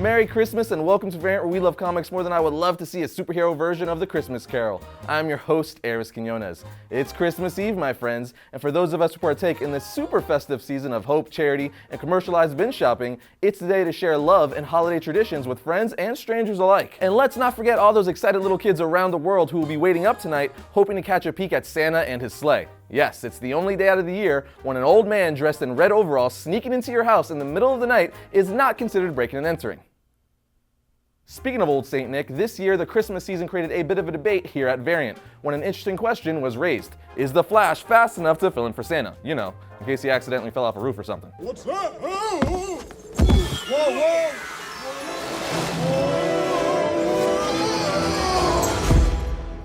Merry Christmas and welcome to Variant, where we love comics more than I would love to see a superhero version of the Christmas Carol. I'm your host, Arris. It's Christmas Eve, my friends, and for those of us who partake in this super festive season of hope, charity, and commercialized binge shopping, it's the day to share love and holiday traditions with friends and strangers alike. And let's not forget all those excited little kids around the world who will be waiting up tonight hoping to catch a peek at Santa and his sleigh. Yes, it's the only day out of the year when an old man dressed in red overalls sneaking into your house in the middle of the night is not considered breaking and entering. Speaking of Old St. Nick, this year the Christmas season created a bit of a debate here at Variant when an interesting question was raised. Is the Flash fast enough to fill in for Santa? You know, in case he accidentally fell off a roof or something. What's that? Oh, whoa, whoa.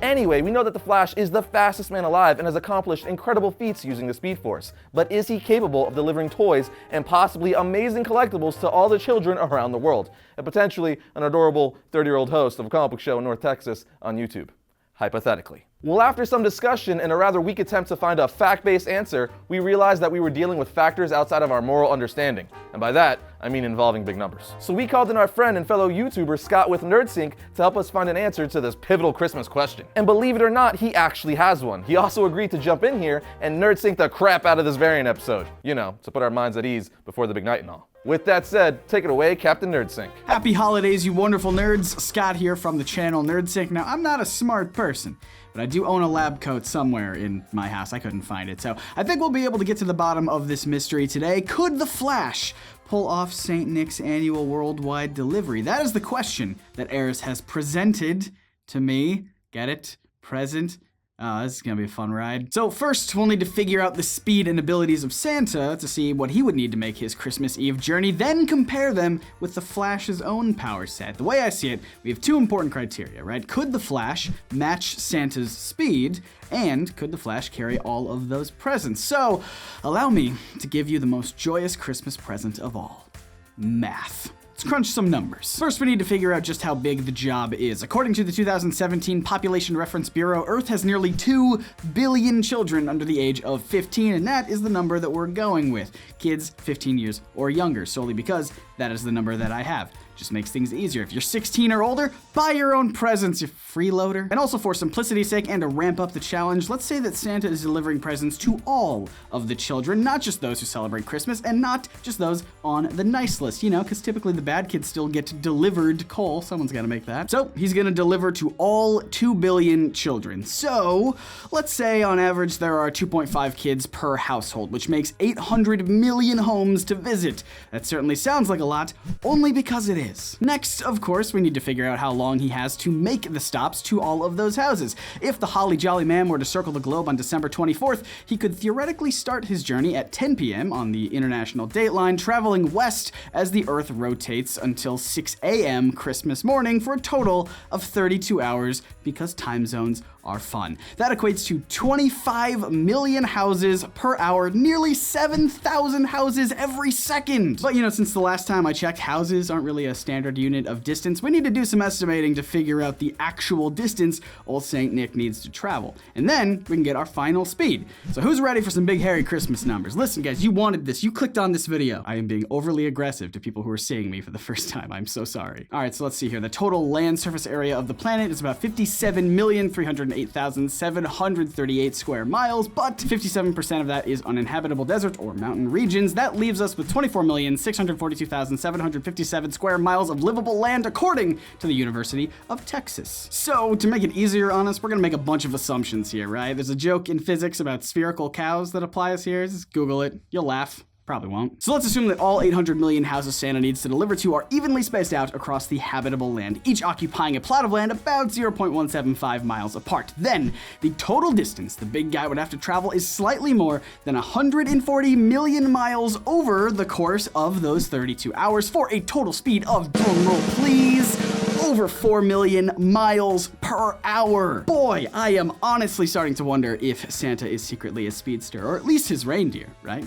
Anyway, we know that the Flash is the fastest man alive and has accomplished incredible feats using the Speed Force. But is he capable of delivering toys and possibly amazing collectibles to all the children around the world? And potentially an adorable 30-year-old host of a comic book show in North Texas on YouTube. Hypothetically. Well, after some discussion and a rather weak attempt to find a fact-based answer, we realized that we were dealing with factors outside of our moral understanding. And by that, I mean involving big numbers. So we called in our friend and fellow YouTuber Scott with NerdSync to help us find an answer to this pivotal Christmas question. And believe it or not, he actually has one. He also agreed to jump in here and NerdSync the crap out of this Variant episode. You know, to put our minds at ease before the big night and all. With that said, take it away, Captain NerdSync. Happy holidays, you wonderful nerds. Scott here from the channel NerdSync. Now, I'm not a smart person, but I do own a lab coat somewhere in my house. I couldn't find it, so I think we'll be able to get to the bottom of this mystery today. Could the Flash pull off St. Nick's annual worldwide delivery? That is the question that Arris has presented to me. Get it? Present. Oh, this is gonna be a fun ride. So first, we'll need to figure out the speed and abilities of Santa to see what he would need to make his Christmas Eve journey, then compare them with the Flash's own power set. The way I see it, we have two important criteria, right? Could the Flash match Santa's speed, and could the Flash carry all of those presents? So, allow me to give you the most joyous Christmas present of all. Math. Let's crunch some numbers. First, we need to figure out just how big the job is. According to the 2017 Population Reference Bureau, Earth has nearly 2 billion children under the age of 15, and that is the number that we're going with. Kids 15 years or younger, solely because that is the number that I have. Just makes things easier. If you're 16 or older, buy your own presents, you freeloader. And also for simplicity's sake and to ramp up the challenge, let's say that Santa is delivering presents to all of the children, not just those who celebrate Christmas and not just those on the nice list, you know, because typically the bad kids still get delivered coal. Someone's got to make that. So he's going to deliver to all 2 billion children. So let's say on average there are 2.5 kids per household, which makes 800 million homes to visit. That certainly sounds like a lot, only because it is. Next, of course, we need to figure out how long he has to make the stops to all of those houses. If the Holly Jolly Man were to circle the globe on December 24th, he could theoretically start his journey at 10 p.m. on the International Dateline, traveling west as the Earth rotates until 6 a.m. Christmas morning for a total of 32 hours because time zones are fun. That equates to 25 million houses per hour, nearly 7,000 houses every second. But you know, since the last time I checked, houses aren't really a standard unit of distance. We need to do some estimating to figure out the actual distance old St. Nick needs to travel. And then we can get our final speed. So who's ready for some big hairy Christmas numbers? Listen guys, you wanted this. You clicked on this video. I am being overly aggressive to people who are seeing me for the first time. I'm so sorry. All right, so let's see here. The total land surface area of the planet is about 57,308,738 square miles, but 57% of that is uninhabitable desert or mountain regions. That leaves us with 24,642,757 square miles of livable land, according to the University of Texas. So to make it easier on us, we're gonna make a bunch of assumptions here, right? There's a joke in physics about spherical cows that applies here. Just Google it. You'll laugh. Probably won't. So let's assume that all 800 million houses Santa needs to deliver to are evenly spaced out across the habitable land, each occupying a plot of land about 0.175 miles apart. Then, the total distance the big guy would have to travel is slightly more than 140 million miles over the course of those 32 hours for a total speed of, drumroll please, over 4 million miles per hour. Boy, I am honestly starting to wonder if Santa is secretly a speedster, or at least his reindeer, right?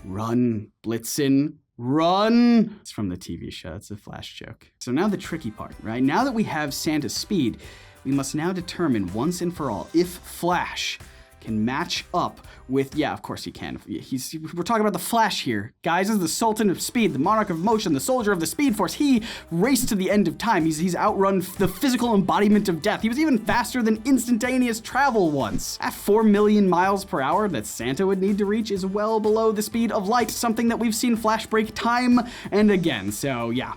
Run, Blitzen, run. It's from the TV show. It's a Flash joke. So now the tricky part, right? Now that we have Santa's speed, we must now determine once and for all if Flash can match up with, yeah, of course he can. We're talking about the Flash here. Guys, as the Sultan of Speed, the Monarch of Motion, the soldier of the Speed Force, he raced to the end of time. He's outrun the physical embodiment of death. He was even faster than instantaneous travel once. At 4 million miles per hour that Santa would need to reach is well below the speed of light, something that we've seen Flash break time and again. So yeah,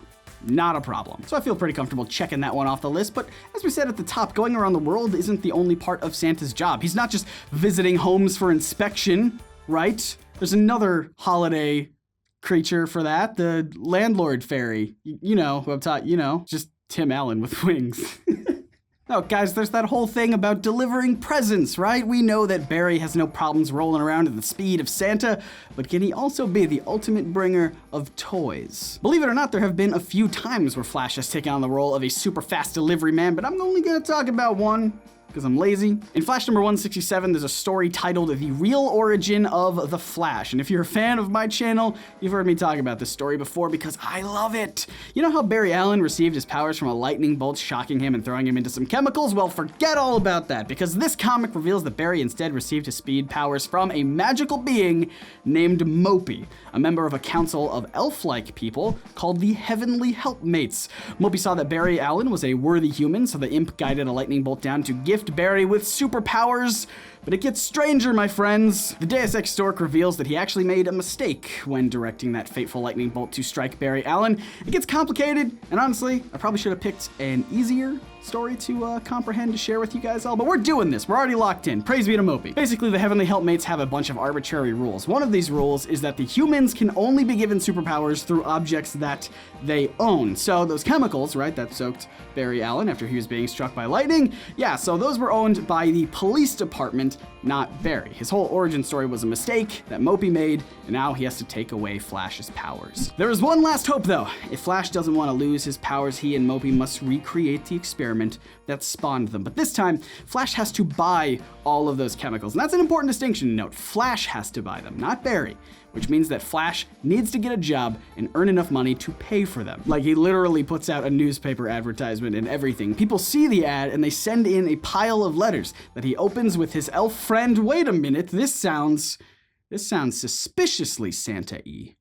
not a problem. So I feel pretty comfortable checking that one off the list, but as we said at the top, going around the world isn't the only part of Santa's job. He's not just visiting homes for inspection, right? There's another holiday creature for that, the landlord fairy. You know who I'm talking, just Tim Allen with wings. Oh, guys, there's that whole thing about delivering presents, right? We know that Barry has no problems rolling around at the speed of Santa, but can he also be the ultimate bringer of toys? Believe it or not, there have been a few times where Flash has taken on the role of a super fast delivery man, but I'm only gonna talk about one, because I'm lazy. In Flash number 167, there's a story titled The Real Origin of the Flash. And if you're a fan of my channel, you've heard me talk about this story before because I love it. You know how Barry Allen received his powers from a lightning bolt shocking him and throwing him into some chemicals? Well, forget all about that, because this comic reveals that Barry instead received his speed powers from a magical being named Mopey, a member of a council of elf-like people called the Heavenly Helpmates. Mopey saw that Barry Allen was a worthy human, so the imp guided a lightning bolt down to gift Barry with superpowers. But it gets stranger, my friends. The Deus Ex Stork reveals that he actually made a mistake when directing that fateful lightning bolt to strike Barry Allen. It gets complicated, and honestly, I probably should have picked an easier story to comprehend to share with you guys all, but we're doing this. We're already locked in. Praise be to Mopey. Basically, the Heavenly Helpmates have a bunch of arbitrary rules. One of these rules is that the humans can only be given superpowers through objects that they own. So those chemicals, right, that soaked Barry Allen after he was being struck by lightning, yeah, so those were owned by the police department, not Barry. His whole origin story was a mistake that Mopey made, and now he has to take away Flash's powers. There is one last hope, though. If Flash doesn't want to lose his powers, he and Mopey must recreate the experiment that spawned them. But this time, Flash has to buy all of those chemicals. And that's an important distinction to note. Flash has to buy them, not Barry, which means that Flash needs to get a job and earn enough money to pay for them. Like, he literally puts out a newspaper advertisement and everything. People see the ad and they send in a pile of letters that he opens with his elf friend. Wait a minute, this sounds suspiciously Santa-y.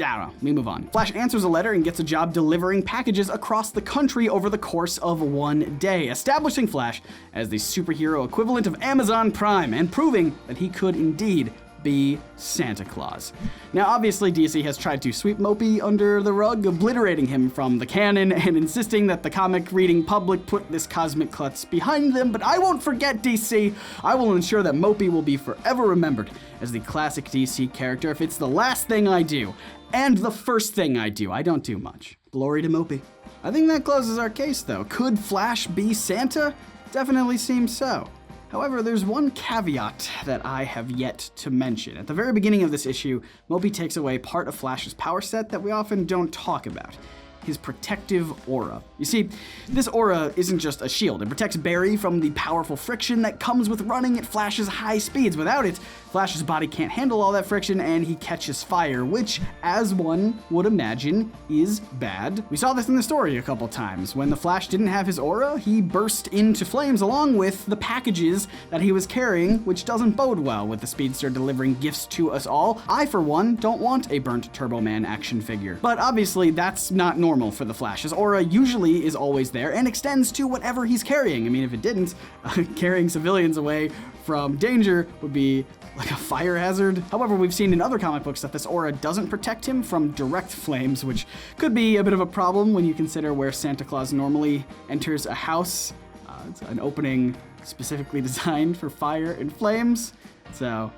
I don't know, let me move on. Flash answers a letter and gets a job delivering packages across the country over the course of one day, establishing Flash as the superhero equivalent of Amazon Prime and proving that he could indeed be Santa Claus. Now, obviously, DC has tried to sweep Mopey under the rug, obliterating him from the canon and insisting that the comic reading public put this cosmic klutz behind them, but I won't forget, DC. I will ensure that Mopey will be forever remembered as the classic DC character if it's the last thing I do, and the first thing I do. I don't do much. Glory to Mopey. I think that closes our case, though. Could Flash be Santa? Definitely seems so. However, there's one caveat that I have yet to mention. At the very beginning of this issue, Mopey takes away part of Flash's power set that we often don't talk about: his protective aura. You see, this aura isn't just a shield. It protects Barry from the powerful friction that comes with running at Flash's high speeds. Without it, Flash's body can't handle all that friction and he catches fire, which, as one would imagine, is bad. We saw this in the story a couple times. When the Flash didn't have his aura, he burst into flames along with the packages that he was carrying, which doesn't bode well with the speedster delivering gifts to us all. I, for one, don't want a burnt Turbo Man action figure. But obviously, that's not normal for the Flash. His aura usually is always there and extends to whatever he's carrying. I mean, if it didn't, carrying civilians away from danger would be like a fire hazard. However, we've seen in other comic books that this aura doesn't protect him from direct flames, which could be a bit of a problem when you consider where Santa Claus normally enters a house. It's an opening specifically designed for fire and flames. So,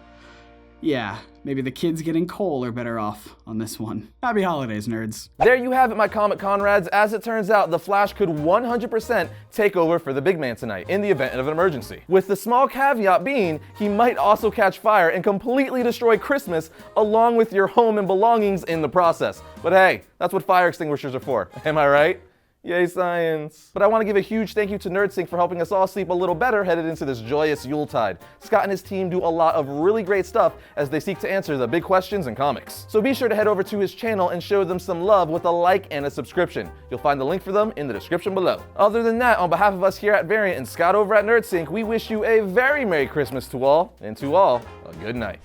yeah, maybe the kids getting coal are better off on this one. Happy holidays, nerds. There you have it, my comic conrads. As it turns out, the Flash could 100% take over for the big man tonight in the event of an emergency. With the small caveat being, he might also catch fire and completely destroy Christmas along with your home and belongings in the process. But hey, that's what fire extinguishers are for. Am I right? Yay, science. But I want to give a huge thank you to NerdSync for helping us all sleep a little better headed into this joyous Yuletide. Scott and his team do a lot of really great stuff as they seek to answer the big questions in comics. So be sure to head over to his channel and show them some love with a like and a subscription. You'll find the link for them in the description below. Other than that, on behalf of us here at Variant and Scott over at NerdSync, we wish you a very Merry Christmas to all, and to all, a good night.